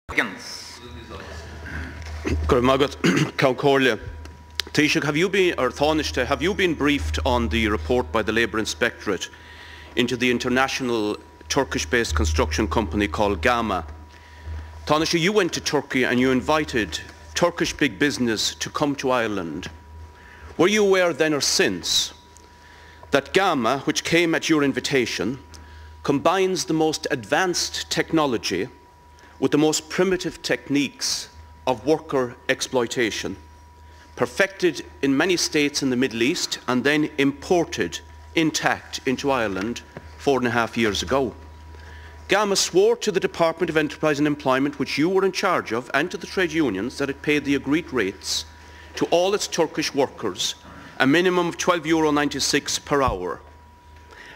Higgins. Taoiseach, Tánaiste, have you been briefed on the report by the Labour Inspectorate into the international Turkish-based construction company called GAMA? Tánaiste, you went to Turkey and you invited Turkish big business to come to Ireland. Were you aware then or since that GAMA, which came at your invitation, combines the most advanced technology with the most primitive techniques of worker exploitation, perfected in many states in the Middle East and then imported intact into Ireland 4.5 years ago? GAMA swore to the Department of Enterprise and Employment, which you were in charge of, and to the trade unions that it paid the agreed rates to all its Turkish workers, a minimum of €12.96 per hour,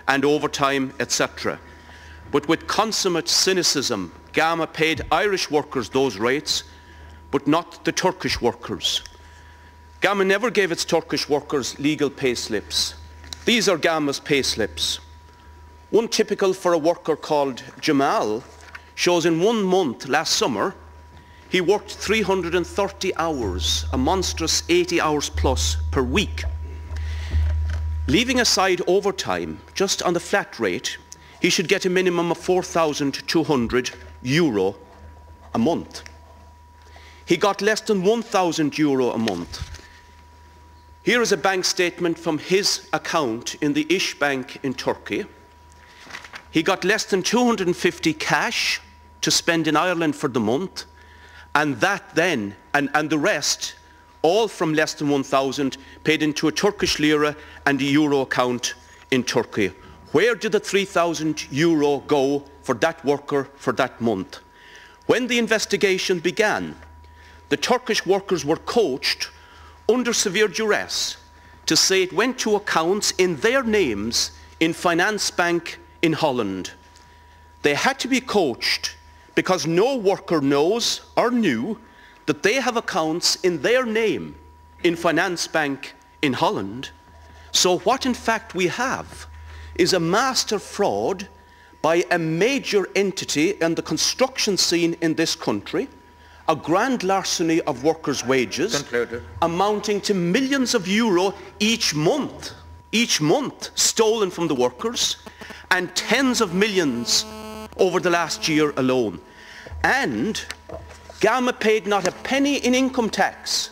and overtime, etc. But with consummate cynicism, GAMA paid Irish workers those rates, but not the Turkish workers. GAMA never gave its Turkish workers legal pay slips. These are GAMA's pay slips. One typical for a worker called Jamal shows in 1 month last summer he worked 330 hours, a monstrous 80 hours plus per week. Leaving aside overtime, just on the flat rate, he should get a minimum of €4,200 a month. He got less than €1,000 a month. Here is a bank statement from his account in the Ish Bank in Turkey. He got less than 250 cash to spend in Ireland for the month, and that then, and the rest, all from less than 1,000, paid into a Turkish lira and a euro account in Turkey. Where did the €3,000 go for that worker for that month? When the investigation began, the Turkish workers were coached under severe duress to say it went to accounts in their names in Finance Bank in Holland. They had to be coached because no worker knows or knew that they have accounts in their name in Finance Bank in Holland. So what in fact we have is a master fraud by a major entity in the construction scene in this country, a grand larceny of workers' wages amounting to millions of euro each month stolen from the workers, and tens of millions over the last year alone. And GAMA paid not a penny in income tax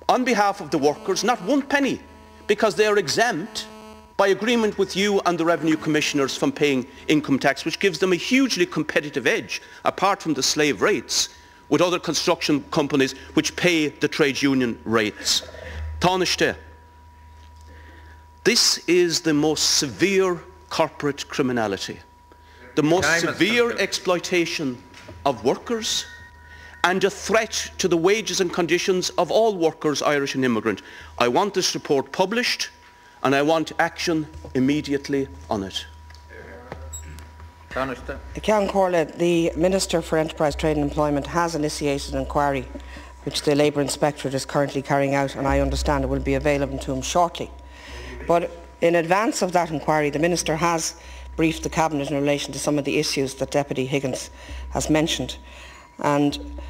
on behalf of the workers, not 1 penny, because they are exempt by agreement with you and the revenue commissioners from paying income tax, which gives them a hugely competitive edge, apart from the slave rates, with other construction companies which pay the trade union rates. Tánaiste, this is the most severe corporate criminality, the most severe exploitation of workers, and a threat to the wages and conditions of all workers, Irish and immigrant. I want this report published, and I want action immediately on it. The Minister for Enterprise, Trade and Employment has initiated an inquiry which the Labour Inspectorate is currently carrying out, and I understand it will be available to him shortly. But in advance of that inquiry, the Minister has briefed the Cabinet in relation to some of the issues that Deputy Higgins has mentioned. And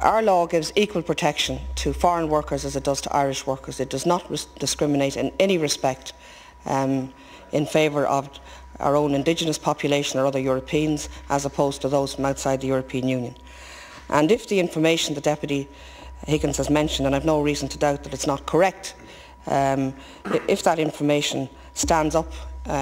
our law gives equal protection to foreign workers as it does to Irish workers. It does not discriminate in any respect in favour of our own indigenous population or other Europeans as opposed to those from outside the European Union. And if the information that Deputy Higgins has mentioned, and I have no reason to doubt that it's not correct, if that information stands up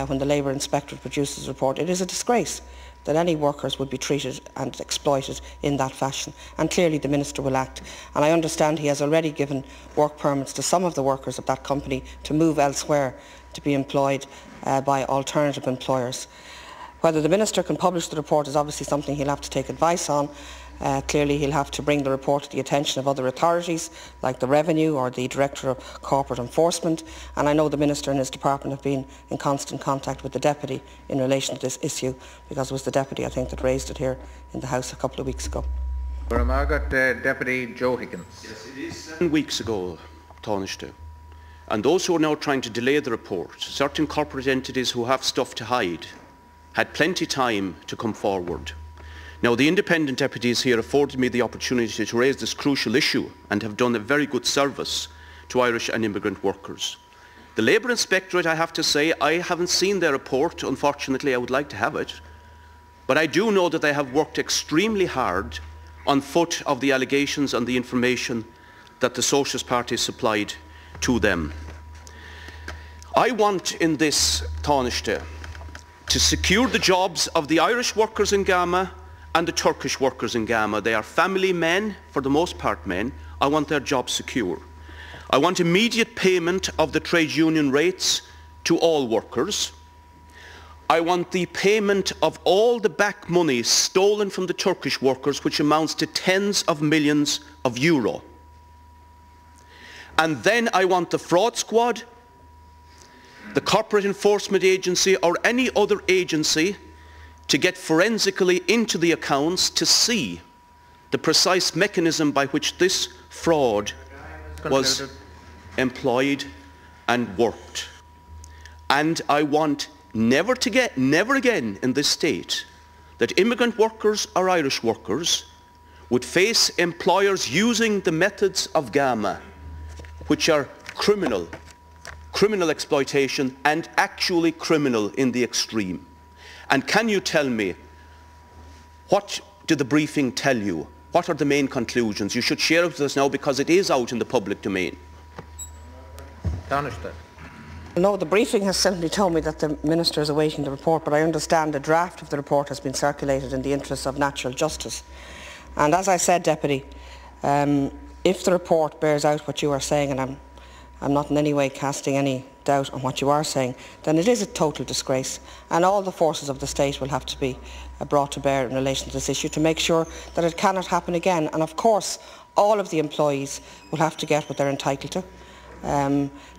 when the Labour Inspectorate produces a report, it is a disgrace that any workers would be treated and exploited in that fashion, and clearly the Minister will act. And I understand he has already given work permits to some of the workers of that company to move elsewhere to be employed by alternative employers. Whether the Minister can publish the report is obviously something he'll have to take advice on. Clearly he'll have to bring the report to the attention of other authorities like the Revenue or the Director of Corporate Enforcement, and I know the Minister and his department have been in constant contact with the Deputy in relation to this issue, because it was the Deputy, I think, that raised it here in the House a couple of weeks ago. Deputy Joe Higgins. Yes, it is 7 weeks ago, Tánaiste. And those who are now trying to delay the report, certain corporate entities who have stuff to hide, had plenty of time to come forward. Now, the independent deputies here afforded me the opportunity to raise this crucial issue and have done a very good service to Irish and immigrant workers. The Labour Inspectorate, I have to say, I haven't seen their report. Unfortunately, I would like to have it. But I do know that they have worked extremely hard on foot of the allegations and the information that the Socialist Party supplied to them. I want in this Tánaiste to secure the jobs of the Irish workers in GAMA and the Turkish workers in GAMA. They are family men, for the most part men. I want their jobs secure. I want immediate payment of the trade union rates to all workers. I want the payment of all the back money stolen from the Turkish workers, which amounts to tens of millions of euro. And then I want the fraud squad, the Corporate Enforcement Agency or any other agency to get forensically into the accounts to see the precise mechanism by which this fraud was employed and worked. And I want never again in this state that immigrant workers or Irish workers would face employers using the methods of GAMA, which are criminal exploitation and actually criminal in the extreme. And can you tell me, what did the briefing tell you? What are the main conclusions? You should share it with us now because it is out in the public domain. Tánaiste. No, the briefing has simply told me that the Minister is awaiting the report, but I understand the draft of the report has been circulated in the interests of natural justice. And as I said, Deputy, if the report bears out what you are saying, and I'm not in any way casting any doubt on what you are saying, then it is a total disgrace, and all the forces of the state will have to be brought to bear in relation to this issue to make sure that it cannot happen again. And of course, all of the employees will have to get what they're entitled to.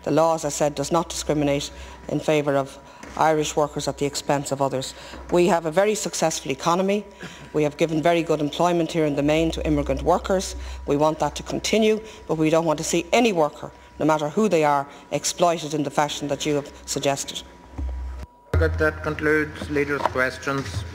The law, as I said, does not discriminate in favour of Irish workers at the expense of others. We have a very successful economy. We have given very good employment here in the main to immigrant workers. We want that to continue, but we don't want to see any worker, no matter who they are, exploited in the fashion that you have suggested. That concludes Leaders' questions.